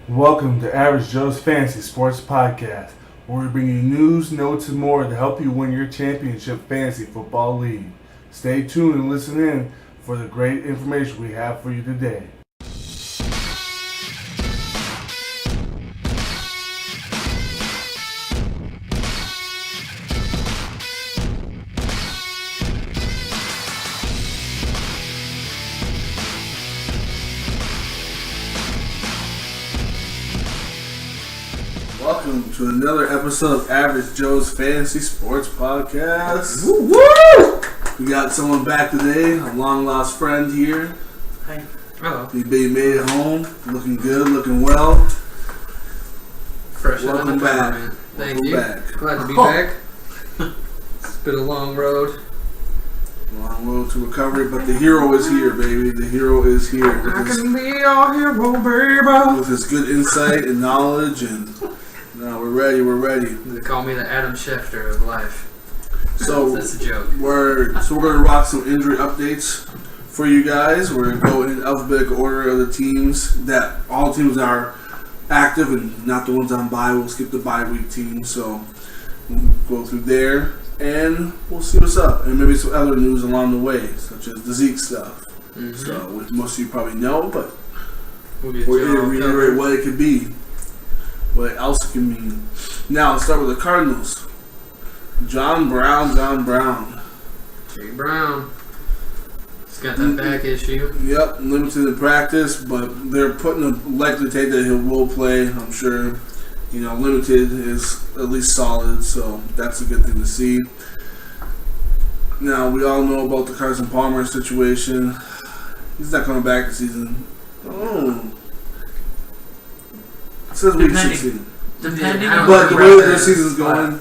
Welcome to Average Joe's Fantasy Sports Podcast, where we bring you news, notes, and more to help you win your championship fantasy football league. Stay tuned and listen in for the great information we have for you today. Welcome to another episode of Average Joe's Fantasy Sports Podcast. Woo! We got someone back today, a long lost friend here. Hi. Hello. He made it home, looking good, looking well. Fresh out of Welcome the back. man. Thank Welcome you. back. Glad to be back. It's been a long road. Long road to recovery, but the hero is here, baby. The hero is here I can be your hero, baby. with his good insight and knowledge, and no, we're ready. We're ready. They call me the Adam Schefter of life. So That's a joke. we're gonna rock some injury updates for you guys. We're gonna go in alphabetical order of the teams that all teams are active and not the ones on bye. We'll skip the bye week teams, so we'll go through there and we'll see what's up, and maybe some other news along the way, such as the Zeke stuff. Mm-hmm. So, which most of you probably know, but We'll get we're you going to all reiterate covered. what it could be, what else it can mean. Now, let's start with the Cardinals. John Brown. Jay Brown. He's got that back issue. Yep, limited in practice, but they're putting a likely take that he will play, I'm sure. You know, limited is at least solid, so that's a good thing to see. Now, we all know about the Carson Palmer situation. He's not coming back this season. Oh. It says week 16. Depending Yeah, on But the the way record, this season's going,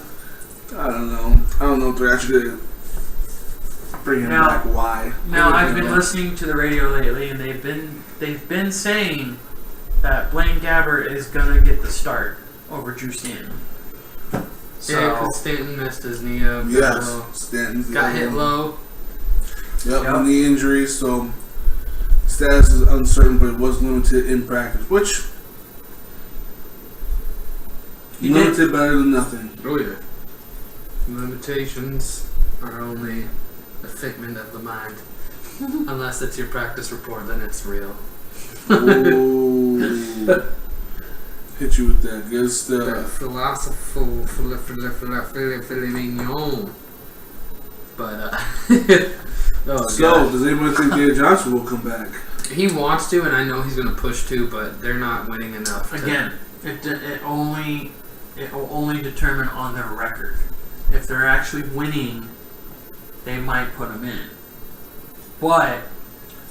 I don't know if they're actually going to bring him Now- back. Why? Now I I've don't been know. listening to the radio lately, and they've been saying that Blaine Gabbert is gonna get the start over Drew Stanton. So Yeah, because Stanton messed his knee up. Yes, Stanton's the Got other hit one. low. Yep, knee injury, so status is uncertain, but it was limited in practice, which He limited better than nothing. Oh, yeah. Limitations are only a figment of the mind. Unless it's your practice report, then it's real. Ooh. Hit you with that good The stuff. philosophical filet mignon. But, oh, So, God. does anybody think David Johnson will come back? He wants to, and I know he's going to push to, but they're not winning enough. again, it will only determine on their record. If they're actually winning, they might put him in. But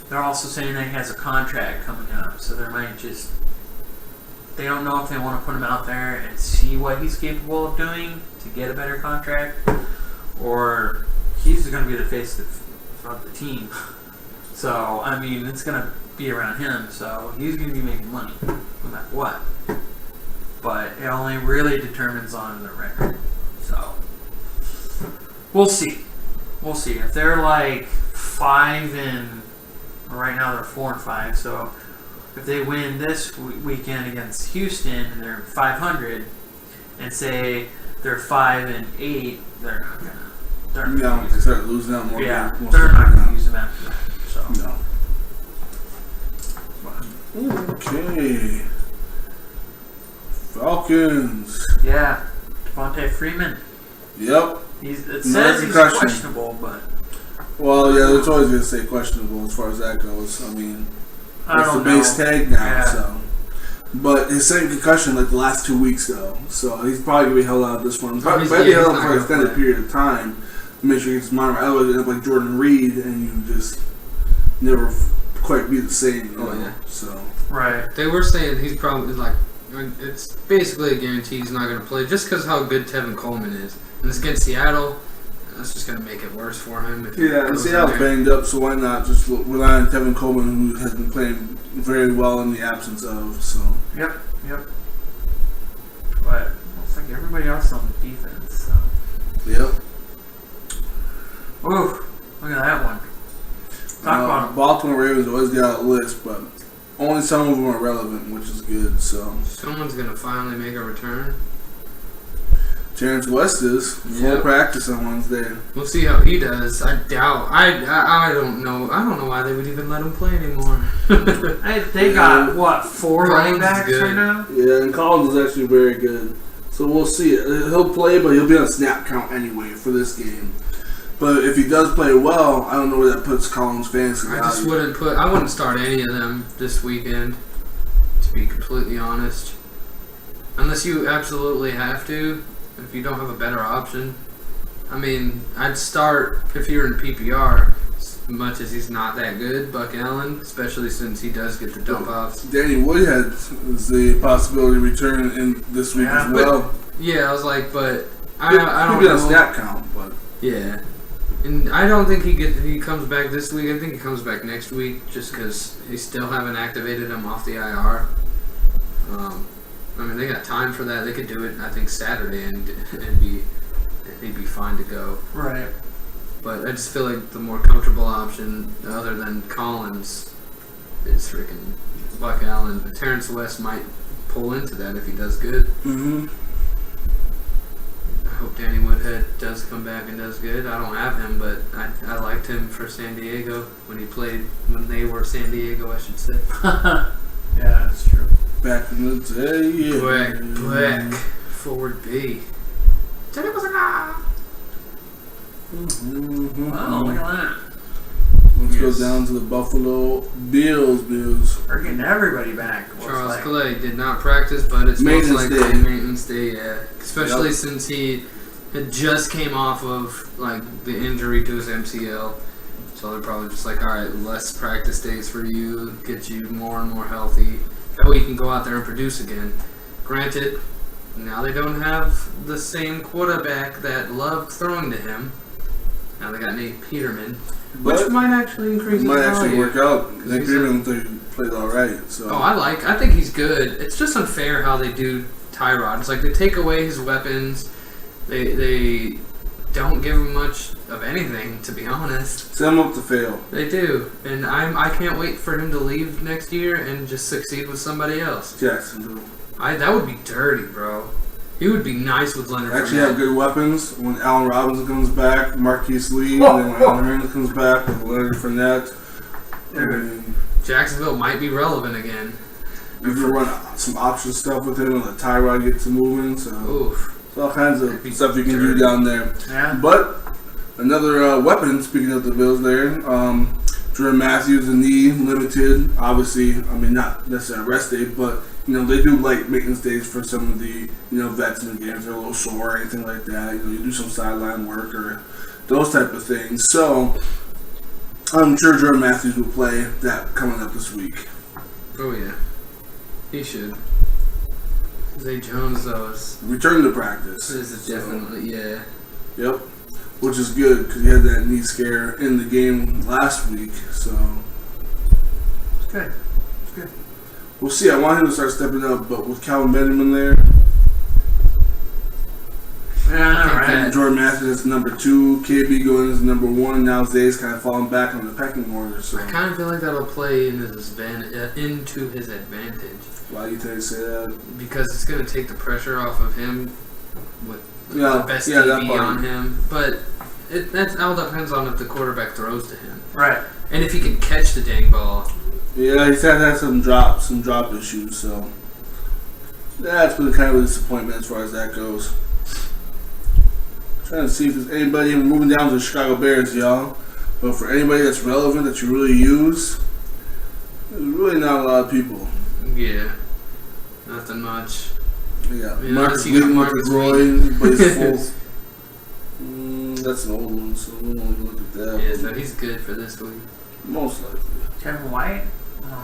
they're also saying that he has a contract coming up, so they might just. They don't know if they want to put him out there and see what he's capable of doing to get a better contract, or he's going to be the face of the team. So, I mean, it's going to be around him, so he's going to be making money no matter what. But it only really determines on the record. So, we'll see. We'll see. If they're like 5 and right now they're 4-5, so if they win this weekend against Houston and they're 500, and say they're 5-8, they're not gonna. They're not Yeah, gonna they use start losing out more. him. Yeah, more they're stuff not now. gonna use him after that. So No. Okay. Falcons. yeah, Devontae Freeman. Yep. It No says he's concussion. questionable, but Well, yeah, it's always going to say questionable as far as that goes. I mean, I it's the don't know. base tag now, Yeah. so. But his same concussion like the last 2 weeks, though. So he's probably going to be held out of this one. But He's- might be yeah, held he's out not for an gonna extended play. period of time to make sure he gets his mind right. Otherwise, you end up like Jordan Reed and you just never quite be the same. You Oh, know? yeah. So. right. They were saying he's probably like, I mean, it's basically a guarantee he's not going to play just because how good Tevin Coleman is. And it's against Seattle. That's just going to make it worse for him. If he Yeah, and goes in Seattle's there. banged up, so why not just rely on Tevin Coleman, who has been playing very well in the absence of. So. Yep. But looks like everybody else on the defense. So. Yep. Ooh, look at that one. Talk about Baltimore Ravens always got a list, but only some of them are relevant, which is good. So Someone's going to finally make a return. Terrence West is full practice on Wednesday. We'll see how he does. I doubt. I don't know. I don't know why they would even let him play anymore. They got, what, 4 running backs good right now? Yeah, and Collins is actually very good. So we'll see. He'll play, but he'll be on snap count anyway for this game. But if he does play well, I don't know where that puts Collins' fantasy value. I wouldn't start any of them this weekend, to be completely honest. Unless you absolutely have to. If you don't have a better option, I mean, I'd start if you're in PPR. As much as he's not that good, Buck Allen, especially since he does get the dump offs. Danny Woodhead is the possibility of returning in this week as well. I was like, but I don't He'll be know. on snap count, but Yeah, and I don't think he comes back this week. I think he comes back next week, just because they still haven't activated him off the IR. I mean, they got time for that. They could do it, I think, Saturday, and he'd be fine to go. Right. But I just feel like the more comfortable option, other than Collins, is freaking Buck Allen. Terrence West might pull into that if he does good. mm-hmm. I hope Danny Woodhead does come back and does good. I don't have him, but I liked him for San Diego when they were San Diego, I should say. Yeah, that's true. Back in the day, yeah. Black, forward B. Mm-hmm. Oh, look at that. Let's go down to the Buffalo Bills. We're getting everybody back. Charles Clay did not practice, but it's most likely maintenance day, yeah. Especially since he had just came off of like the injury to his MCL. So they're probably just like, all right, less practice days for you, get you more and more healthy. That way you can go out there and produce again. Granted, now they don't have the same quarterback that loved throwing to him. Now they got Nate Peterman, which might actually increase his might value. actually work out. Nate Peterman played all right. So. Oh, I think he's good. It's just unfair how they do Tyrod. It's like they take away his weapons. They don't give him much of anything, to be honest. Set him up to fail. They do, and I can't wait for him to leave next year and just succeed with somebody else. Jacksonville. That would be dirty, bro. He would be nice with Leonard. Actually, Fournette. have good weapons when Allen Robinson comes back, Marquise Lee, and then when Allen Hurns comes back with Leonard Fournette. Jacksonville might be relevant again. You can run some option stuff with him, and let Tyrod get to moving. So, Oof. all kinds of stuff you can do down there. Yeah. But another weapon, speaking of the Bills there, Jordan Matthews, the knee, limited. Obviously, I mean, not necessarily rest day, but, they do like maintenance days for some of the, vets in the games. They're a little sore or anything like that. You do some sideline work or those type of things. So, I'm sure Jordan Matthews will play that coming up this week. Oh, yeah. He should. Zay Jones, though, Return to practice. is definitely, yeah. Yep. Which is good because he had that knee scare in the game last week. So It's good. It's good. We'll see. I want him to start stepping up, but with Calvin Benjamin there, Yeah, I know, right? and Jordan Matthews is number 2, KB going as number 1. Now Zay's kind of falling back on the pecking order. So I kind of feel like that'll play into his advantage. why do you think say that? Because it's going to take the pressure off of him with Yeah, the best that DB part. on him. But that all depends on if the quarterback throws to him. Right. And if he can catch the dang ball. Yeah, he's had some drop issues. So that's been kind of a disappointment as far as that goes. Trying to see if there's anybody. We're moving down to the Chicago Bears, y'all. But for anybody that's relevant that you really use, there's really not a lot of people. Yeah. Nothing much. Yeah, Yeah, Marcus unless you got Wheaton with Marcus the groin, but he's full. That's an old one, so we won't look at that. Yeah, so he's good for this week. Most likely. Kevin White? Oh,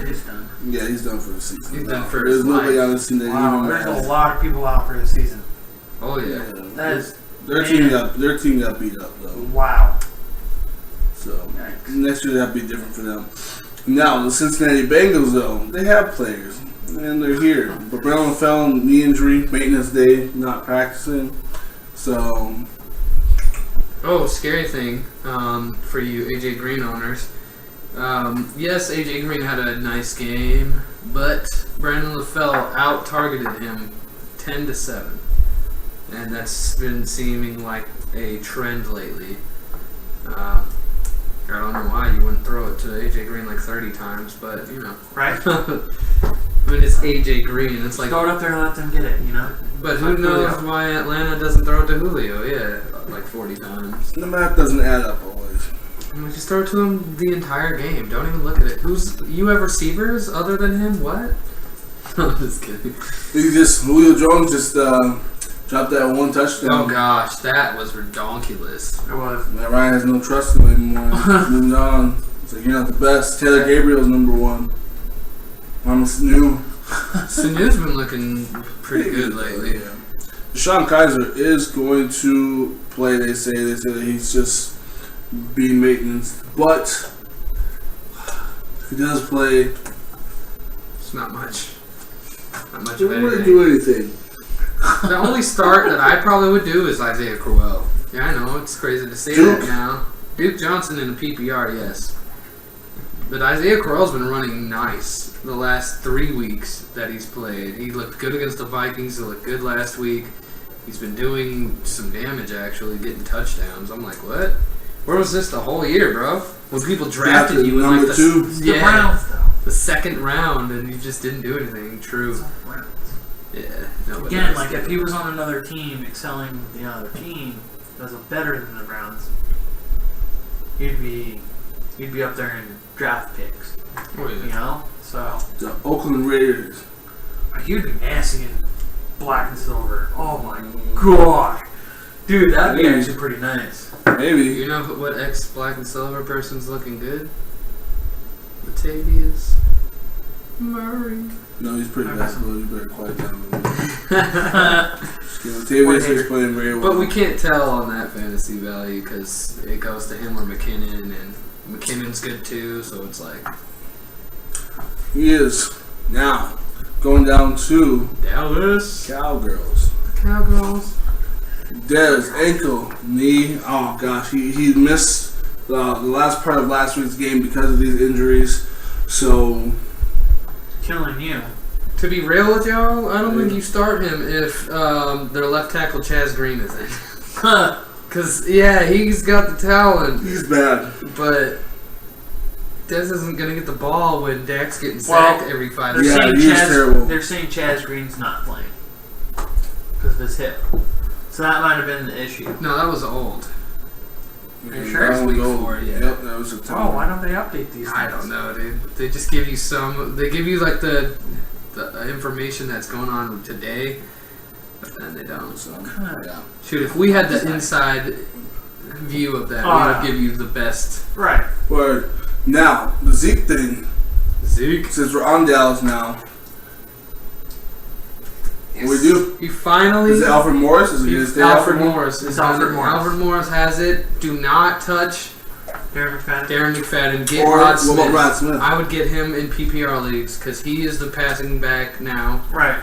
he's done. Yeah, he's done for the season. He's done for There's his nobody life. on the team that Wow, even there's matters. a lot of people out for the season. Oh, yeah. That is... Their team got beat up though. Wow. So Yikes. next year that'll be different for them. Now the Cincinnati Bengals though, they have players and they're here. But Brown fell on knee injury, maintenance day, not practicing. So Oh, scary thing for you AJ Green owners. Yes, AJ Green had a nice game, but Brandon LaFell out-targeted him 10-7. And that's been seeming like a trend lately. I don't know why you wouldn't throw it to AJ Green like 30 times, but, you know. Right? I mean, it's AJ Green. It's like, go up there and let them get it, you know? but who knows why Atlanta doesn't throw it to Julio? Yeah, like 40 times. The math doesn't add up always. I mean, just throw it to him the entire game. Don't even look at it. You have receivers other than him? What? I'm just kidding. Julio Jones just dropped that one touchdown. Oh gosh, that was redonkulous. It was. Matt Ryan has no trust in him anymore. Moving on. It's like, you're not the best. Taylor Gabriel's number one. I'm new. Sanu's been looking pretty good lately. Yeah. Deshaun Kaiser is going to play. They say that he's just being maintenance, but if he does play, It's not much. Not much he of wouldn't anything. do anything. The only start that I probably would do is Isaiah Crowell. Yeah, I know, it's crazy to say Duke. that now. Duke Johnson in a PPR, yes. But Isaiah Crowell's been running nice the last 3 weeks that he's played. He looked good against the Vikings. He looked good last week. He's been doing some damage, actually, getting touchdowns. I'm like, what? Where was this the whole year, bro? When people drafted you in like number two. The Browns, though. the second round and you just didn't do anything. True. It's the Browns. Yeah. No, but Again, that's like if good. he was on another team excelling with the other team, does it better than the Browns, he'd be up there in draft picks. Oh, yeah. You know? So The Oakland Raiders. he'd be nasty in black and silver. Oh my god. Dude, that'd be actually pretty nice. Maybe. You know what ex-black and silver person's looking good? Latavius Murray. No, he's pretty basketball. You better quiet down a little bit. But Tavius is playing very well. we can't tell on that fantasy value because it goes to him or McKinnon, and McKinnon's good too, so it's like... He is. Now, going down to Dallas. Cowgirls. The Cowgirls. Dez, ankle, knee. Oh gosh, he missed the last part of last week's game because of these injuries. So, Killing you. To be real with y'all, I don't think you start him if their left tackle Chaz Green is in. Because, yeah, he's got the talent, he's bad. but Dez isn't going to get the ball when Dak's getting sacked every 5 They're minutes. Yeah, saying he was terrible. They're saying Chaz Green's not playing because of his hip. So that might have been the issue. No, that was old. Are you sure? That's week 4, yeah. Yep, that was September. Oh, why don't they update these things? I don't know, dude. They just give you they give you like the information that's going on today, but then they don't. So, Yeah. shoot, if we had the inside view of that, we would give you the best. Right. Word. Now, the Zeke thing, Zeke. since we're on Dallas now, what we do? You finally. Is it Alfred Morris? Is it gonna stay Alfred Morris. It's Alfred Morris. Alfred Morris has it. Do not touch Darren McFadden. Darren McFadden. Get Or Rod what Smith. about Rod Smith? I would get him in PPR leagues because he is the passing back now. Right.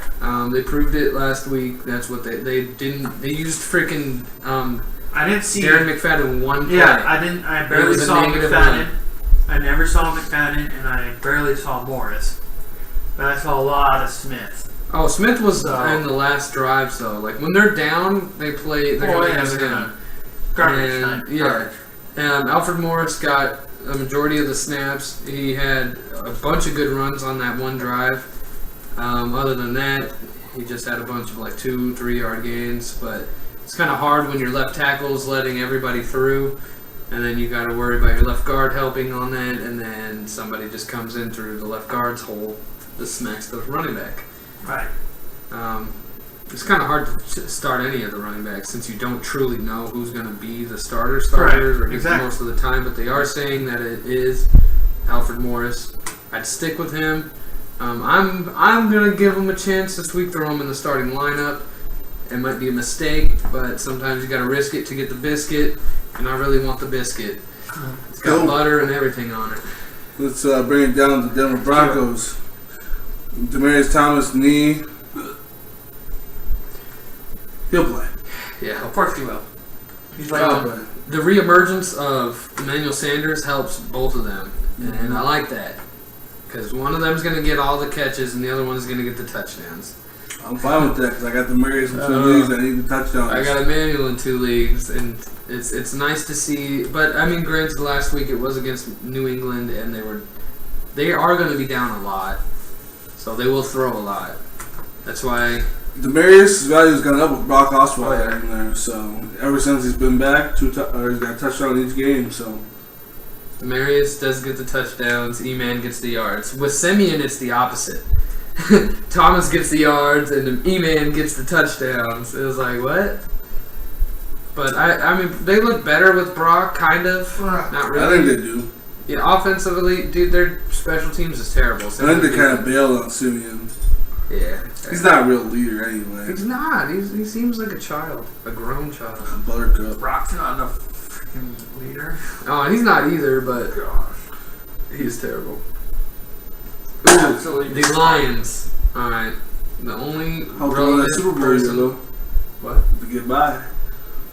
They proved it last week. That's what they didn't. They used freaking I didn't see Darren McFadden one play. Yeah, I didn't. I It barely was a saw negative McFadden. I never saw McFadden, and I barely saw Morris. But I saw a lot of Smith. Oh, Smith was So- in the last drives though. Like when they're down, they play. They're gonna use him. Garbage And, time. yeah. Alfred Morris got a majority of the snaps. He had a bunch of good runs on that one drive. Other than that, he just had a bunch of like 2-3 yard gains. But it's kind of hard when your left tackle's letting everybody through, and then you got to worry about your left guard helping on that, and then somebody just comes in through the left guard's hole that smacks the running back. Right. It's kind of hard to start any of the running backs since you don't truly know who's going to be the starters Right, or get exactly. most of the time. But they are saying that it is Alfred Morris. I'd stick with him. I'm going to give him a chance this week. Throw him in the starting lineup. It might be a mistake, but sometimes you got to risk it to get the biscuit, and I really want the biscuit. It's got Cool. butter and everything on it. Let's bring it down to Denver Broncos. Demaryius Thomas, knee. He'll play. Yeah, Of course he will. He's like, He'll play. the reemergence of Emmanuel Sanders helps both of them. and I like that because one of them's gonna get all the catches and the other one's gonna get the touchdowns. I'm fine with that because I got the Marius in 2 leagues. I need the touchdowns. I got Emmanuel in 2 leagues, and it's nice to see. But I mean, granted, last week it was against New England, and they are going to be down a lot, so they will throw a lot. That's why the Marius value's gone up with Brock Osweiler in there. So ever since he's been back, he's got a touchdown in each game. So Marius does get the touchdowns. E-Man gets the yards. With Simeon, it's the opposite. Thomas gets the yards and the E-Man gets the touchdowns. It was like, what? But I mean, they look better with Brock, kind of. Not really. I think they do. Yeah, offensively, dude, their special teams is terrible. I think they kind of bailed on Simeon. Yeah. He's not a real leader anyway. He's not. He seems like a child. A grown child. Buttercup. Brock's not a freaking leader. Oh, and he's not either, but Gosh. he's terrible. Absolutely. The Lions. Alright. The only How about that relevant Super Bowl person. though? What? To get by.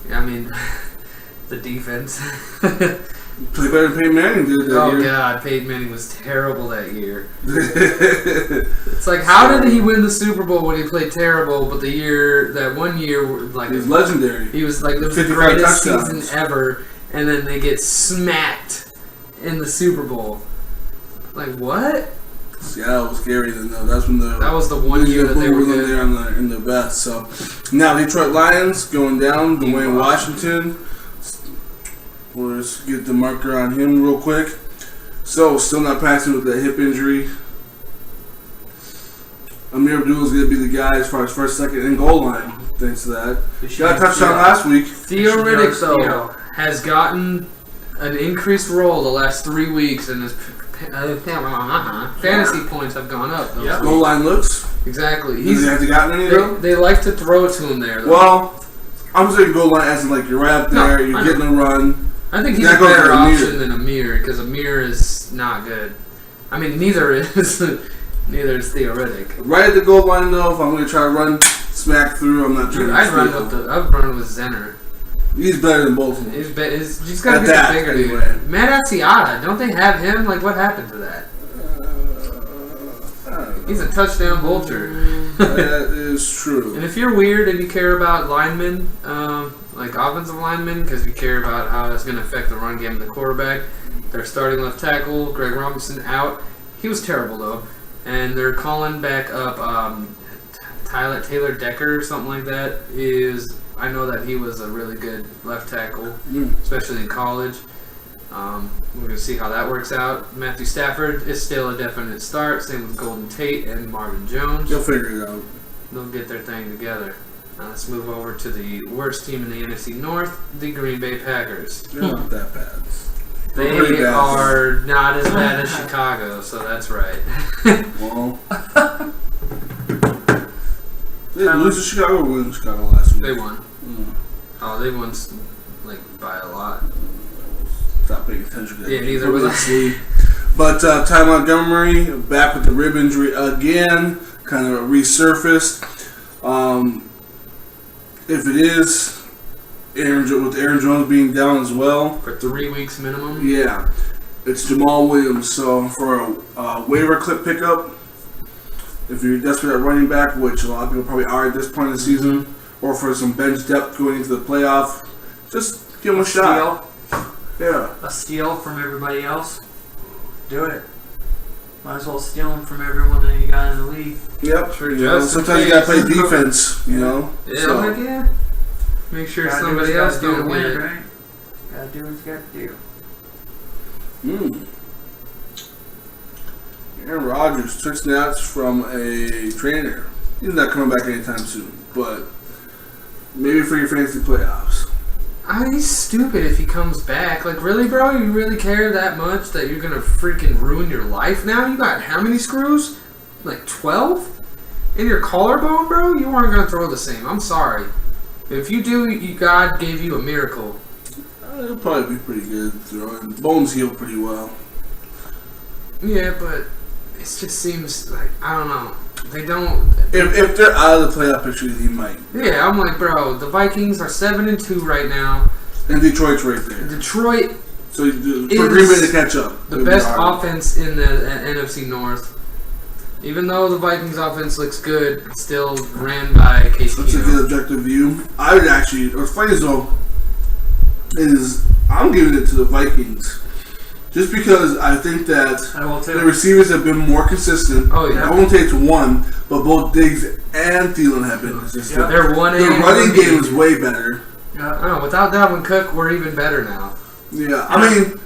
Yeah, I mean, the defense. Play better than Peyton Manning did that year. Oh, God. Peyton Manning was terrible that year. It's like, how did he win the Super Bowl when he played terrible, but that 1 year, like, He was legendary. He was like the 55 greatest touchdowns. season ever, and then they get smacked in the Super Bowl. Like, what? Seattle was scary then, though. That's when That was the 1 year that they were good. there in the best. So now Detroit Lions going down. Dwayne Washington. We'll just get the marker on him real quick. So still not passing with that hip injury. Amir Abdul is going to be the guy as far as first, second, and goal line. Thanks to that. Got a touchdown last week. Theoretic, though, has gotten an increased role the last 3 weeks, and his fantasy points have gone up. Yep. Goal line looks. Exactly. Does he have to gotten any though? They like to throw to him there, though. Well, I'm saying goal line as in like you're right up there, you're getting a run. I think he's a better option than Amir because Amir is not good. I mean, neither is Theoretic. Right at the goal line though, if I'm going to try to run smack through, I'm not trying to. I'd run with Zenner. He's better than both of them. He's got to be bigger anyway. dude. Matt Asiata, don't they have him? Like, what happened to that? He's a touchdown vulture. That is true. And if you're weird and you care about linemen, like offensive linemen, because you care about how it's going to affect the run game of the quarterback, their starting left tackle, Greg Robinson, out. He was terrible, though. And they're calling back up Taylor Decker or something like that. I know that he was a really good left tackle, especially in college. We're going to see how that works out. Matthew Stafford is still a definite start. Same with Golden Tate and Marvin Jones. You'll figure it out. They'll get their thing together. Now let's move over to the worst team in the NFC North, the Green Bay Packers. They're not that bad. They are not as bad as Chicago, so that's right. Well, they lose to Chicago or win Chicago last week? They won. Oh, they won like by a lot. Stop paying attention to that. Yeah, neither was I. But Ty Montgomery back with the rib injury again, kind of resurfaced. If it is with Aaron Jones being down as well for 3 weeks minimum. Yeah, it's Jamal Williams. So for a waiver clip pickup, if you're desperate at running back, which a lot of people probably are at this point in the season, or for some bench depth going into the playoff, just give him a shot. Yeah. A steal from everybody else. Do it. Might as well steal them from everyone that you got in the league. Yep. Sure. Sometimes you gotta play defense. You know. Yeah. So. Yeah. Make sure somebody else don't win it. Right? Gotta do what you gotta do. Aaron Rodgers took snaps from a trainer. He's not coming back anytime soon, but maybe for your fantasy playoffs. He's stupid if he comes back. Like, really, bro? You really care that much that you're gonna freaking ruin your life now? You got how many screws? Like 12? In your collarbone, bro? You aren't gonna throw the same. I'm sorry. If you do, God gave you a miracle. He'll probably be pretty good throwing. Bones heal pretty well. Yeah, but it just seems like, I don't know. They don't. If they're out of the playoff picture, he might. Yeah, I'm like, bro, the Vikings are 7-2 right now. And Detroit's right there. Detroit So for Green Bay to catch up. The best offense in the NFC North. Even though the Vikings offense looks good, it's still ran by Case Keenum. That's a good objective view. I would actually, what's funny though, is I'm giving it to the Vikings. Just because I think that the receivers have been more consistent. Oh, yeah. I won't say it's one, but both Diggs and Thielen have been consistent. Yeah. They're one. Their running game is way better. Yeah. I don't know. Without Dalvin Cook, we're even better now. Yeah. I mean,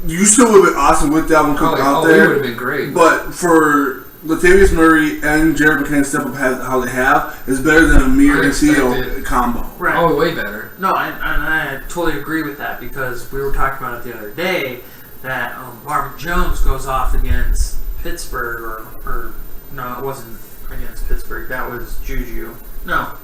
you still would have been awesome with Dalvin Cook out there. He would have been great. But for Latavius Murray and Jared McKinnon step up how they have is better than a Amir and Theo combo. Right. Oh, way better. No, I totally agree with that because we were talking about it the other day that Marvin Jones goes off against Pittsburgh or no, it wasn't against Pittsburgh. That was Juju. No,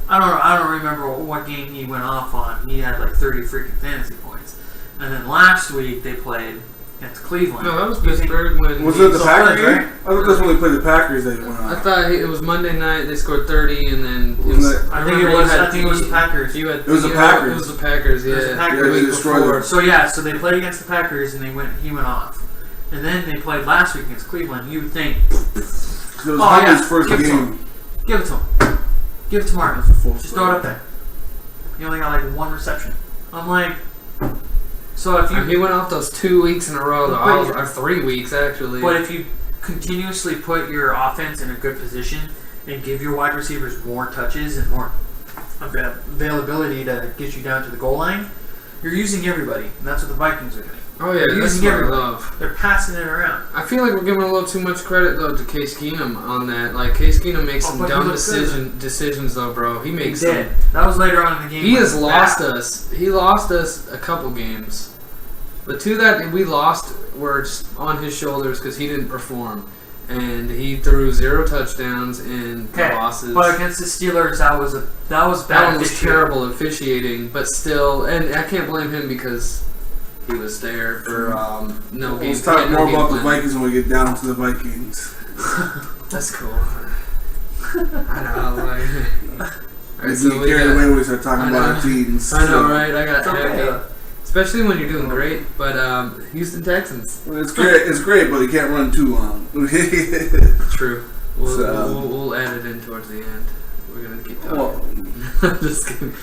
I don't remember what game he went off on. He had like 30 freaking fantasy points. And then last week they played against Cleveland. No, that was Pittsburgh. Was it the Packers game? Right? I thought that's when they played the Packers that he went on. I thought it was Monday night. They scored 30, and then I think it was the Packers. It was the Packers. It was the Packers. Yeah, it was the Packers. Yeah, they destroyed them. So they played against the Packers, and he went off. And then they played last week against Cleveland. You would think, it was Hunter's first game. Give it to him. Give it to Martin. Just throw it up there. He only got like one reception. I'm like. So if he went off those 2 weeks in a row, or 3 weeks actually. But if you continuously put your offense in a good position and give your wide receivers more touches and more availability to get you down to the goal line, you're using everybody. And that's what the Vikings are doing. Oh yeah, they're using everybody. They're passing it around. I feel like we're giving a little too much credit though to Case Keenum on that. Like Case Keenum makes some dumb decisions though, bro. He makes some. That was later on in the game. He has lost us. He lost us a couple games. The two that we lost were just on his shoulders because he didn't perform, and he threw 0 touchdowns in losses. But against the Steelers, that was bad. That one was terrible officiating, but still, and I can't blame him because he was there for no game. Let's talk more about the Vikings when we get down to the Vikings. That's cool. I know, like. Right, so we carried away when we start talking about our teams. I know, right? I got happy. Especially when you're doing great, but Houston Texans. Well, it's great, but he can't run too long. True. We'll add it in towards the end. We're gonna keep talking. Just kidding.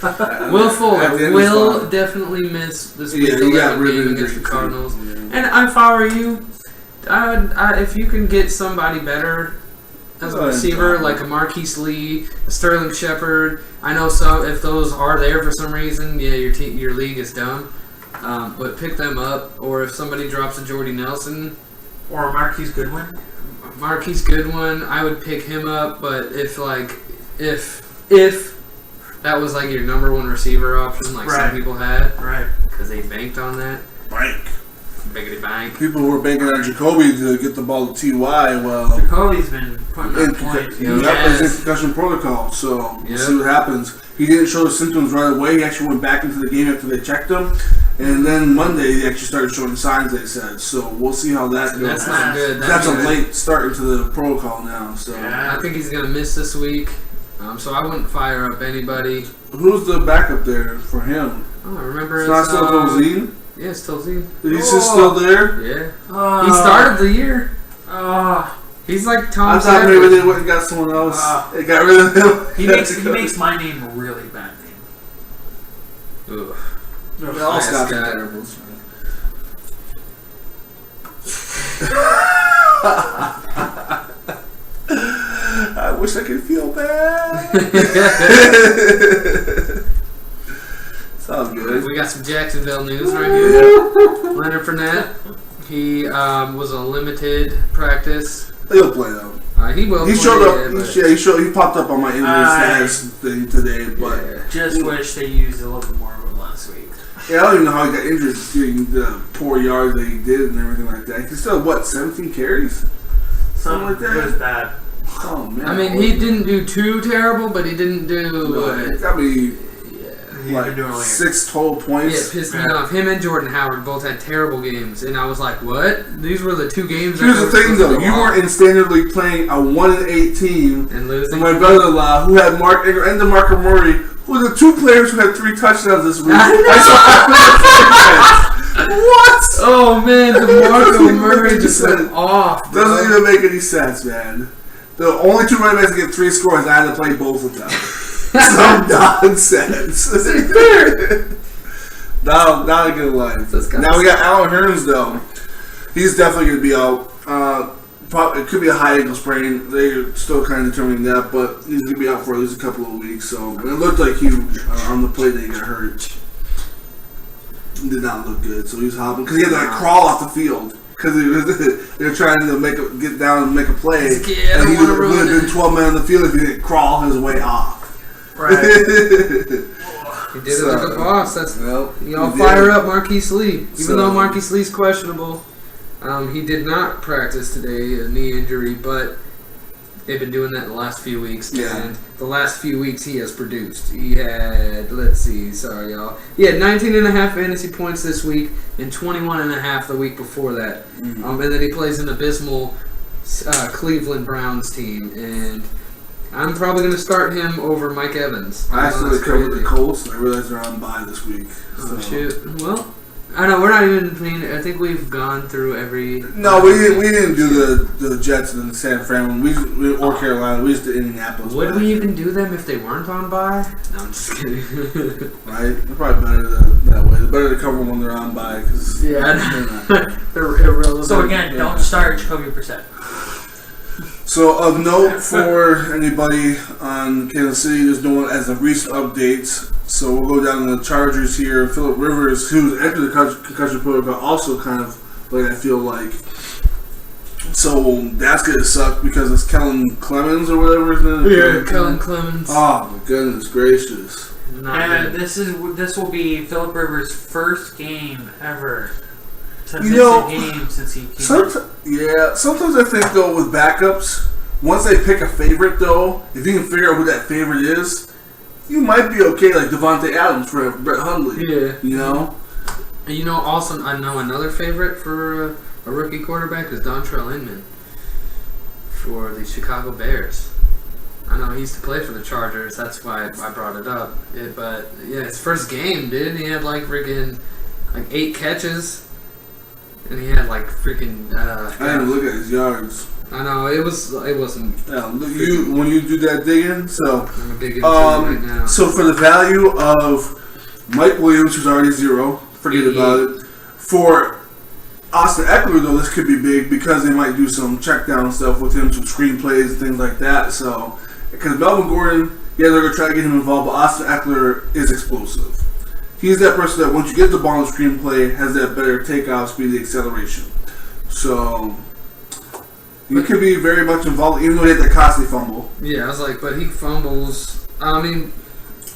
Will Fuller will definitely miss this week 11 game against the Cardinals. And if I were you, if you can get somebody better as a receiver, like a Marquise Lee, a Sterling Shepard. I know if those are there for some reason, your league is dumb. But pick them up, or if somebody drops a Jordy Nelson or a Marquise Goodwin, I would pick him up. But if that was like your number one receiver option, like some people had, right? Because they banked on that. Biggity bank. People were banking on Jacoby to get the ball to Ty. Well, Jacoby's been putting up points. That was in concussion protocol, so we'll see what happens. He didn't show the symptoms right away. He actually went back into the game after they checked him. And then Monday, he actually started showing signs, they said. So we'll see how that goes. That's not good. That's a late start into the protocol now. So I think he's going to miss this week. So I wouldn't fire up anybody. Who's the backup there for him? Oh, remember it's not still Tolzien? Yeah, it's Tolzien. He's still there? Yeah. He started the year. He's like Tom. I thought maybe they went and got someone else. They got rid of him. He makes my name a really bad name. Ugh. They all Scott's terrible. I wish I could feel bad. It's all good. We got some Jacksonville news right here. Leonard Fournette, he was a limited practice. He'll play though. He will. He showed up. He popped up on my injury status thing today, but just wish they used a little bit more of him last week. Yeah, I don't even know how he got injured getting the poor yards that he did and everything like that. He still 17 carries, something like that. It was bad. Oh man! I mean, he didn't do too terrible, but he didn't do. It got me. Like 6 total points. Yeah, it pissed me off. Him and Jordan Howard both had terrible games, and I was like, "What? These were the 2 games." Here's the thing, though: you weren't in standard league playing a 1-8 team, and losing. And my brother-in-law, who had Mark Ingram and DeMarco Murray, who were the 2 players who had 3 touchdowns this week. What? Oh man, DeMarco Murray just went off. Bro. Doesn't even make any sense, man. The only two running backs that get 3 scores, I had to play both of them. Some nonsense. Not a good life. Now we got Alan Hearns though. He's definitely going to be out. It could be a high ankle sprain. They're still kind of determining that, but he's going to be out for at least a couple of weeks. So it looked like he on the play that he got hurt. It did not look good. So he was hopping because he had to crawl off the field because they were trying to get down and make a play. And he would have been 12 men on the field if he didn't crawl his way off. Right. He did it like a boss. That's y'all fire up Marquise Lee. Even though Marquise Lee's questionable, he did not practice today, a knee injury, but they've been doing that the last few weeks. Yeah. And the last few weeks he has produced. He had, sorry y'all. He had 19.5 fantasy points this week and 21.5 the week before that. Mm-hmm. And then he plays an abysmal Cleveland Browns team, and I'm probably going to start him over Mike Evans. I actually covered the Colts, and I realized they're on bye this week. Oh, shoot. Well, I know, we're not even, I think we've gone through every... No, we didn't do the Jets and San Fran or Carolina. We just did Indianapolis. Would we even do them if they weren't on bye? No, I'm just kidding. Right? They're probably better that way. They're better to cover when they're on bye. Cause they're irrelevant. So again, don't start Jacoby Brissett. So of note for anybody on Kansas City, there's no one as of recent updates. So we'll go down to the Chargers here. Phillip Rivers, who's entered the concussion protocol, also kind of like I feel like. So that's gonna suck because it's Kellen Clemens or whatever his name is. Yeah, Kellen Clemens. Oh my goodness gracious! And this will be Phillip Rivers' first game ever to miss a game since he came. Sometimes I think though with backups, once they pick a favorite though, if you can figure out who that favorite is, you might be okay. Like Devontae Adams for Brett Hundley. Yeah, you know. Also I know another favorite for a rookie quarterback is Dontrell Inman for the Chicago Bears. I know he used to play for the Chargers. That's why I brought it up. But yeah, his first game, dude. He had like 8 catches. And he had like freaking. I didn't look at his yards. I know it wasn't. Yeah, when you do that digging, so I'm digging right now. So for the value of Mike Williams, who's already 0, forget about it. For Austin Eckler, though, this could be big because they might do some check down stuff with him, some screenplays and things like that. So because Melvin Gordon, they're gonna try to get him involved, but Austin Eckler is explosive. He's that person that once you get the ball in the screenplay has that better takeoff speed, the acceleration. So he could be very much involved, even though he had that costly fumble. Yeah, I was like, but he fumbles. I mean,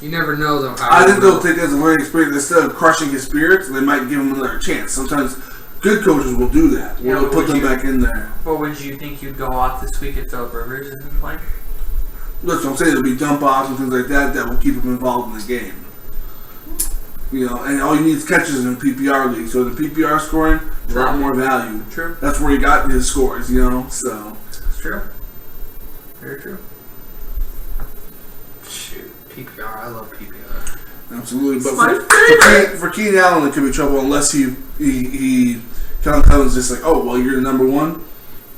you never know though. I think they'll take that as a learning experience. Instead of crushing his spirits, they might give him another chance. Sometimes good coaches will do that. They'll put them back in there. But would you think you'd go off this week if Phillip Rivers isn't playing? That's what I'm saying. There'll be dump offs and things like that will keep him involved in the game. You know, and all you need is catches in a PPR league. So the PPR scoring, a lot more value. True. That's where he got his scores, you know. So it's true. Very true. Shoot, PPR. I love PPR. Absolutely, but for Keenan Allen, it could be trouble unless he Kellen Clemens just like, oh well, you're the number one.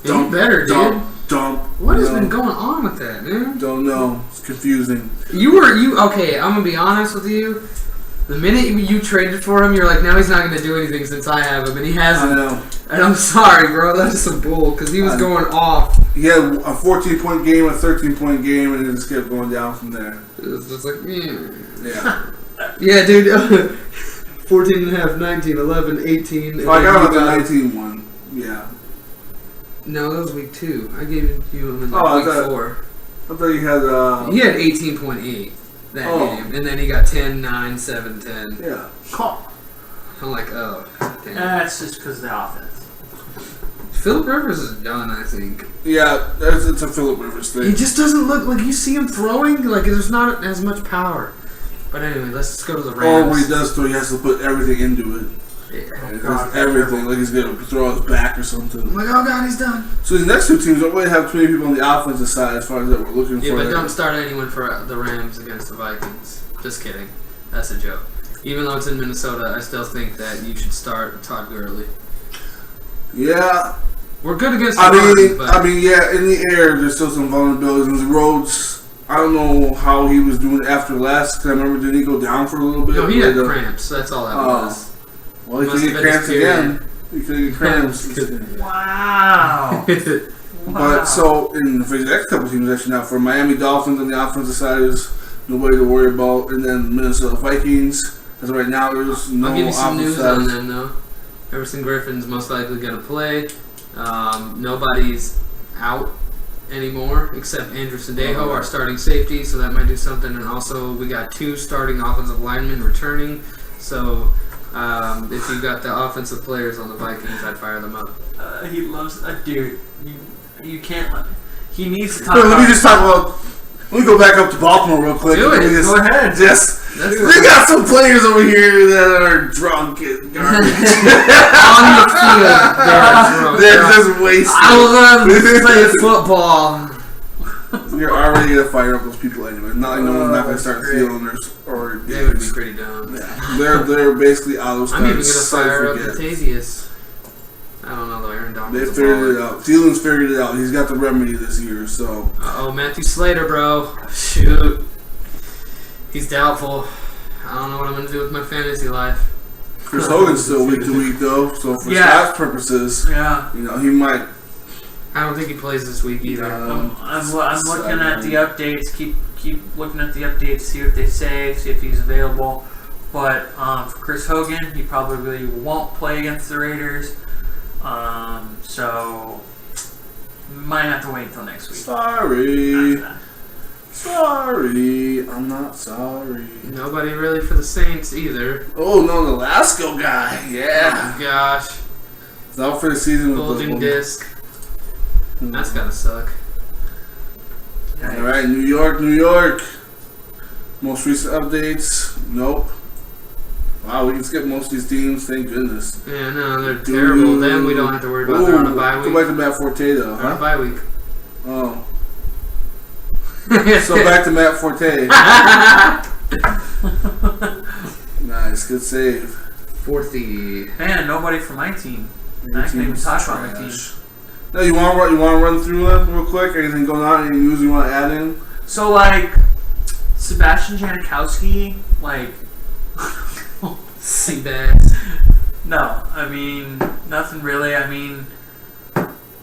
Dump better, dude. Dump. What has been going on with that, man? Don't know. It's confusing. Okay? I'm gonna be honest with you. The minute you traded for him, you're like, now he's not going to do anything since I have him, and he hasn't. I know. And I'm sorry, bro. That's just some bull, because he was going off. He had a 14-point game, a 13-point game, and it just kept going down from there. It was just like, yeah. Yeah, dude. 14 and a half, 19, 11, 18. Oh, I got him at the 19 one. Yeah. No, that was week 2. I gave it to you in week 4. I thought you had... He had 18.8. That game, and then he got 10, 9, 7, 10. Yeah. I'm like, oh, damn. That's just because of the offense. Phillip Rivers is done, I think. Yeah, it's a Phillip Rivers thing. He just doesn't look like you see him throwing, like there's not as much power. But anyway, let's just go to the Rams. Or when he does throw, he has to put everything into it. Yeah. Everything, like he's going to throw out his back or something. I'm like, oh god, he's done. So these next 2 teams don't really have too many people on the offensive side as far as that we're looking for. Yeah, but don't start anyone for the Rams against the Vikings. Just kidding. That's a joke. even though it's in Minnesota, I still think that you should start Todd Gurley. Yeah. We're good against the I run, mean, but in the air, there's still some vulnerabilities. And the roads, I don't know how he was doing after last. Cause I remember, did he go down for a little bit? no, he had cramps. That's all that was. Well, he could get cramps again. He could get cramps. Wow. But so, for the next couple teams, actually, now for Miami Dolphins on the offensive side, there's nobody to worry about. And then Minnesota Vikings, as of right now, there's no I'll give you some news offensive on them, though. Everson Griffin's most likely going to play. Nobody's out anymore except Andrew Sandejo, our starting safety, so that might do something. And also, we got 2 starting offensive linemen returning. So, if you got the offensive players on the Vikings, I'd fire them up. He loves dude. You can't let. He needs to talk. Let me just talk about. Let me go back up to Baltimore real quick. Do it. Go ahead. We got some players over here that are drunk and garbage. On the field, They're just wasted. I love to play football. You're already gonna fire up those people anyway. Not like no one's not gonna start stealing or They would be pretty dumb. Yeah. They're basically out of I'm even gonna fire up Latavius. I don't know though. Aaron Donald. They figured it out. Thielens figured it out. He's got the remedy this year. So. Matthew Slater, bro. Shoot. He's doubtful. I don't know what I'm gonna do with my fantasy life. Chris Hogan's still week to week though. So for Scott's purposes, he might. I don't think he plays this week either. I'm looking at the updates. Keep looking at the updates. See what they say. See if he's available. But for Chris Hogan, he probably won't play against the Raiders. So might have to wait until next week. Sorry, I'm not sorry. Nobody really for the Saints either. Oh no, the Lasco guy. Yeah. Oh gosh. He's out for the season with bulging disc. That's gotta suck. All right, New York. Most recent updates. Nope. Wow, we can skip most of these teams. Thank goodness. Yeah, no, they're terrible. Then we don't have to worry about they're on a bye week. Go back to Matt Forte though. They're on a bye week. Oh. So back to Matt Forte. Nice, good save. 40. Man, nobody from my team. I can't even talk about my team. No, you want to run through that real quick? Anything going on? Any news you want to add in? So like, Sebastian Janikowski, like. Seabass. No, I mean nothing really. I mean,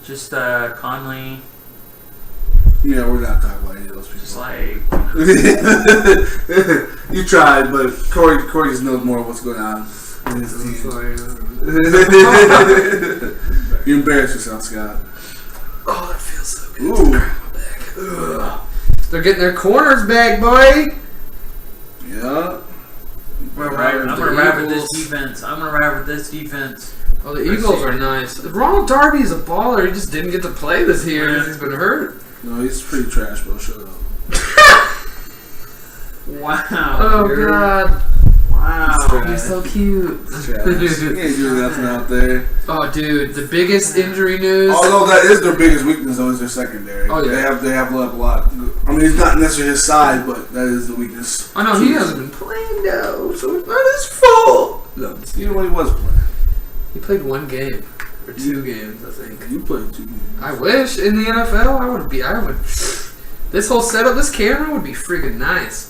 just Conley. Yeah, we're not talking about any of those people. Just like you tried, but Corey just knows more of what's going on in his team. You embarrassed yourself, Scott. Oh, that feels so good. Ooh. They're getting their corners back, boy. Yeah. I'm gonna ride with this defense. Oh, the Eagles are nice. Ronald Darby is a baller. He just didn't get to play this year because he's been hurt. No, he's pretty trash, bro. Shut up. Wow. Oh, God. Wow. He's so cute. He ain't doing nothing out there. Oh, dude, the biggest injury news. Although that is their biggest weakness, though, is their secondary. Oh, yeah. They have a lot. I mean, it's not necessarily his side, but that is the weakness. Oh, no, he hasn't been playing, though, so it's not his fault. No, you know what he was playing? He played 1 game. Or 2 games, I think. You played 2 games. I wish. In the NFL, I would. This whole setup, this camera would be freaking nice.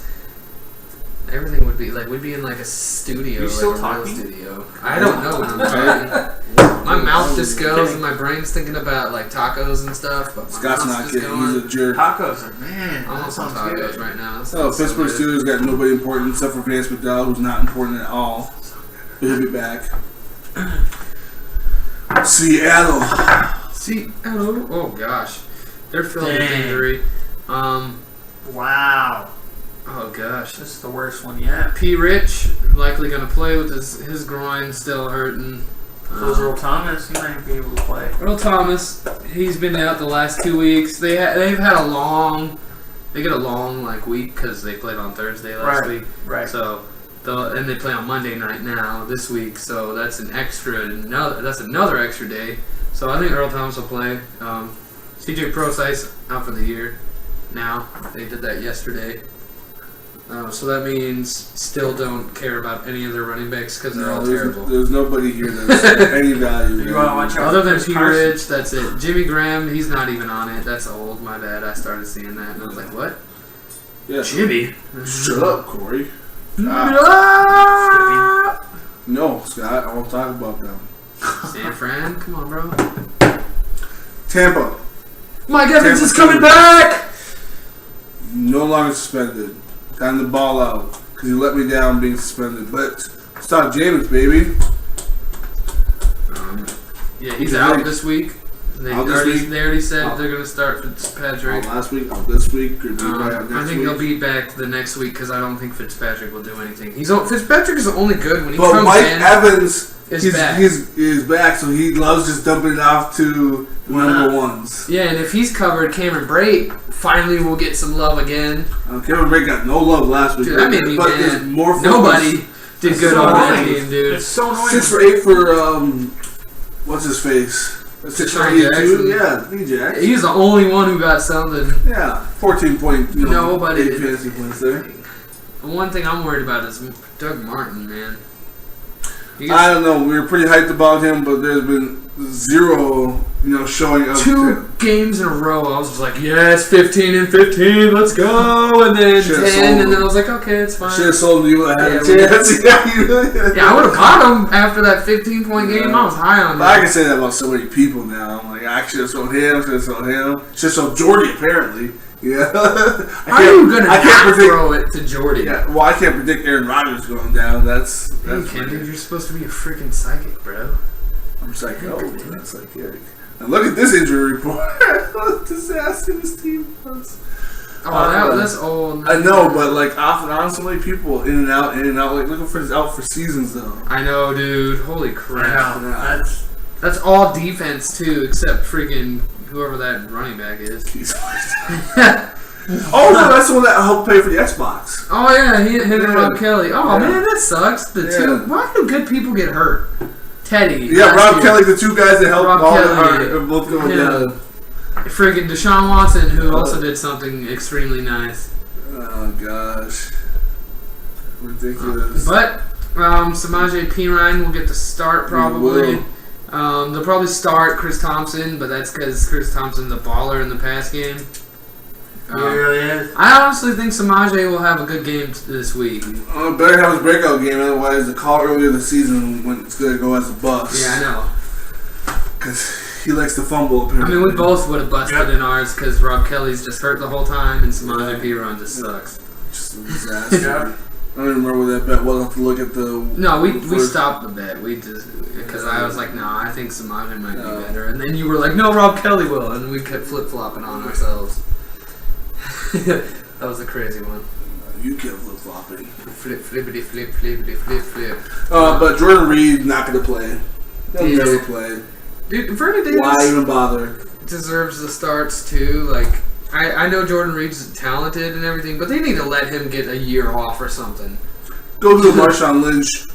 Everything would be like, we'd be in like a studio. You're still like talking? a real studio. I don't know what I'm talking. My mouth just goes and my brain's thinking about like tacos and stuff. But Scott's not kidding. He's a jerk. Tacos are, man. I'm almost on tacos right now. Pittsburgh Steelers got nobody important except for Vance McDowell, who's not important at all. But he'll be back. Seattle. Oh gosh, they're filling with injury. Wow. Oh gosh, This is the worst one yet. P. Rich likely gonna play with his groin still hurting. Earl Thomas, he might be able to play. Earl Thomas, he's been out the last 2 weeks. They've had a long like week because they played on Thursday last week. Right. So and they play on Monday night now this week. So that's another extra day. So I think Earl Thomas will play. CJ Prosise out for the year. Now they did that yesterday. So that means still don't care about any of their running backs because they're all terrible. There's nobody here that's any value. You want to watch out. Other than P. Ridge, that's it. Jimmy Graham, he's not even on it. That's old. My bad. I started seeing that and I was like, what? Yeah. Jimmy? Shut up, Corey. No, Scott. I won't talk about them. San Fran? Come on, bro. Tampa. Mike Evans is coming back! No longer suspended. Time to ball out. Because he let me down being suspended. But stop James, baby. Yeah, he's out this week. They already said they're going to start Fitzpatrick. Last week, this week, or I think he'll be back the next week because I don't think Fitzpatrick will do anything. Fitzpatrick is only good when he comes Mike in. Evans is back. He's back, so he loves just dumping it off to the number ones. Yeah, and if he's covered, Cameron Brate finally will get some love again. Cameron Brate got no love last week. Dude, that made me mad. More nobody did good on that game, dude. It's so annoying. 6 for 8 for what's his face? 6 for 8 too. Yeah, DJ. He's the only one who got something. Yeah, 14 point. Nobody 8 fantasy points there. The one thing I'm worried about is Doug Martin, man. I don't know. We were pretty hyped about him, but there's been zero, showing up. 2 games in a row, I was just like, yes, 15 and 15, let's go. And then 10, and then I was like, okay, it's fine. Should have sold him. You would have had a chance. I would have bought him after that 15-point game. I was high on him. I can say that about so many people now. I'm like, I should have sold him. Should have sold him. Should have sold Jordy, apparently. Yeah. How are you going to throw it to Jordy? Yeah, well, I can't predict Aaron Rodgers going down. That's dude, you're supposed to be a freaking psychic, bro. I'm psycho. I'm not psychic. And look at this injury report. What a disaster this team was. That's old. I know, but honestly, people in and out. Like looking for out for seasons though. I know, dude. Holy crap. I know. That's all defense too, except freaking whoever that running back is. Oh no, that's the one that helped pay for the Xbox. Oh yeah, he hit Rob Kelly. Oh man, that sucks. Why do good people get hurt? Teddy. Yeah, Rob Kelly, the 2 guys that helped all are both going down. Freaking Deshaun Watson, who also did something extremely nice. Oh gosh, ridiculous. But Samaje Perine will get the start probably. They'll probably start Chris Thompson, but that's because Chris Thompson's a baller in the pass game. He really is. I honestly think Samaje will have a good game this week. Better have his breakout game, otherwise the call earlier in the season when it's going to go as a bust. Yeah, I know. Because he likes to fumble, apparently. I mean, we both would have busted in ours because Rob Kelly's just hurt the whole time and Samaje Perine just sucks. Just a disaster. I don't even remember what that bet was. I'll have to look at the... No, we stopped the bet. We just... Because I was like, nah, I think Samaje might be better. And then you were like, no, Rob Kelly will. And we kept flip-flopping on ourselves. That was a crazy one. You kept flip-flopping. Flippity flip, flippity flip, flip. But Jordan Reed not going to play. He'll never play. Dude, Vernon Davis... Why even bother? Deserves the starts, too. Like, I know Jordan Reed's talented and everything, but they need to let him get a year off or something. Go do Marshawn Lynch.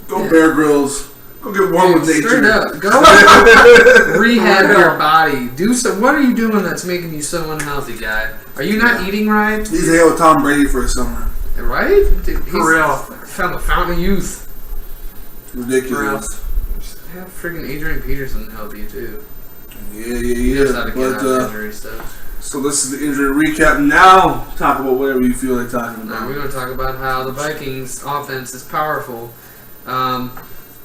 Go Bear Grylls. Go get warm with nature. Straight up. Go rehab your body. Do some. What are you doing that's making you so unhealthy, guy? Are you not eating right? He's hanging with Tom Brady for a summer. Right? Dude, for real. Found the fountain of youth. Ridiculous. Have freaking Adrian Peterson help you, too. Yeah. But, injury stuff. So this is the injury recap. Now, talk about whatever you feel like talking about. Now we're going to talk about how the Vikings offense is powerful.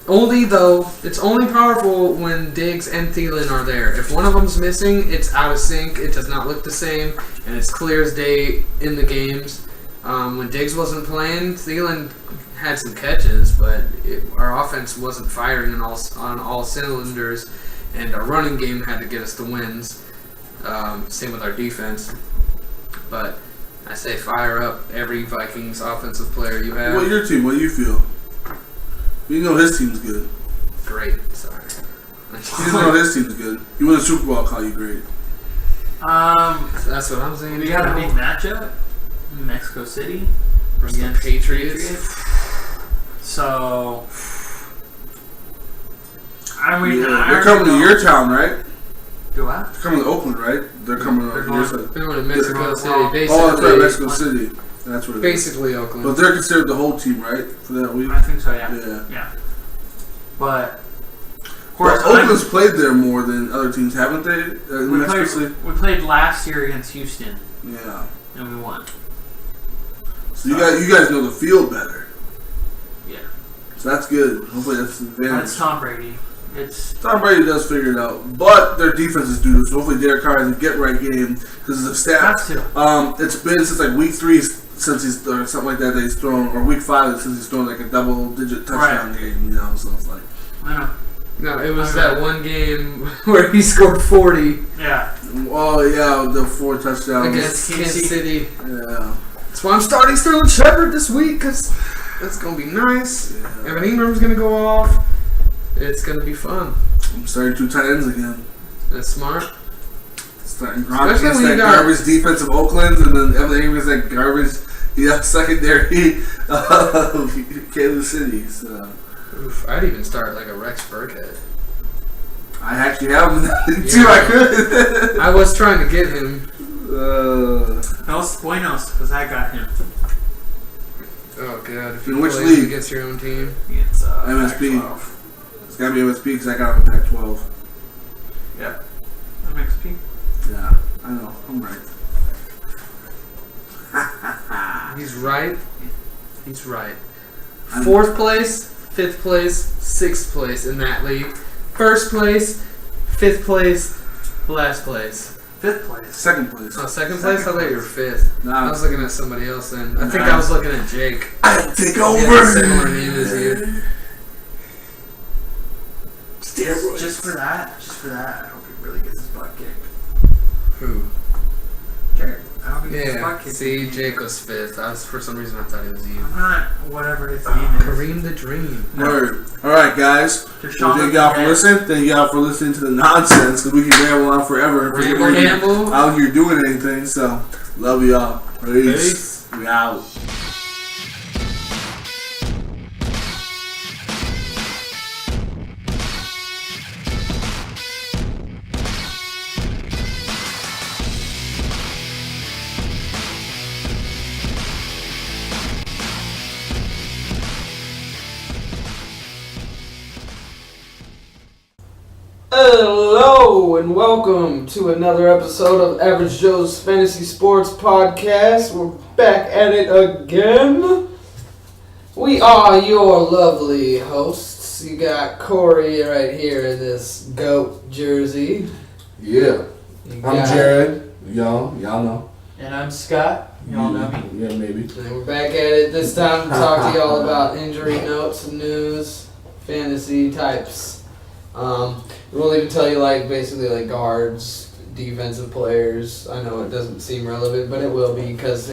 Only though, it's only powerful when Diggs and Thielen are there. If one of them's missing, it's out of sync. It does not look the same, and it's clear as day in the games. When Diggs wasn't playing, Thielen had some catches, but our offense wasn't firing on all cylinders, and our running game had to get us the wins. Same with our defense. But I say fire up every Vikings offensive player you have. What your team? What do you feel? You know his team's good. Great. Sorry. You know his team's good. You win a Super Bowl, I'll call you great. That's what I'm saying. We got a big matchup in Mexico City against the Patriots. So, they're coming to your town, right? Do what? They're coming to Oakland, right? They're coming to your side. They're going to Mexico City, basically. Oh, that's right, Mexico City. That's what it is. Basically Oakland. But they're considered the whole team, right, for that week? I think so, yeah. Yeah. But, of course, Oakland's played there more than other teams, haven't they? We played last year against Houston. Yeah. And we won. So you guys know the field better. Yeah. So that's good. Hopefully that's an advantage. That's Tom Brady. Tom Brady does figure it out, but their defense is due. So hopefully Derek Carr has a get-right game because the stats. It's been since like week 3 since he's or something like that he's thrown, or week 5 since he's thrown like a double-digit touchdown game. You know, so it's like. I know. No, it was that one game where he scored 40. Yeah. Oh yeah, the 4 touchdowns against Kansas City. Yeah. That's why I'm starting Sterling Shepard this week because that's gonna be nice. Yeah. Evan Ingram's gonna go off. It's gonna be fun. I'm starting 2 tight ends again. That's smart. Starting Gronk against that garbage defense of Oakland, and then Evan Ingram's that garbage secondary Kansas City. So. Oof, I'd even start like a Rex Burkhead. I actually have him too. I could. I was trying to get him. Los Buenos, because I got him. Oh god! If In you which play league? against your own team, It's MSP. Pac-12. It's gotta be MSP because I got him in Pac-12. Yep. MXP. Yeah, I know. I'm right. he's right. He's right. 4th place, 5th place, 6th place in that league. 1st place, 5th place, last place. 5th place. 2nd place. Oh, 2nd place? I thought you were 5th. Nah. I was looking at somebody else then. I think I was looking at Jake. I'll take He over. has a similar name as you. Steroids. Just for that, I hope he really gets his butt kicked. Who? Jared. I hope he gets his butt Yeah. kicked. See, Jake was 5th. For some reason I thought it was you. I'm not whatever his name is. Kareem the Dream. Word. All right, guys. Deshaun Thank y'all for listening. Thank y'all for listening to the nonsense because we can ramble on forever. Ramble. Out here doing anything. So, love y'all. Peace. We out. Hello and welcome to another episode of Average Joe's Fantasy Sports Podcast. We're back at it again. We are your lovely hosts. You got Corey right here in this GOAT jersey. Yeah. You I'm got- Jared. Y'all know. And I'm Scott. Y'all know me. Yeah, maybe. And we're back at it this time to talk to y'all about injury notes, news, fantasy types. We'll even tell you basically guards, defensive players. I know it doesn't seem relevant, but it will be because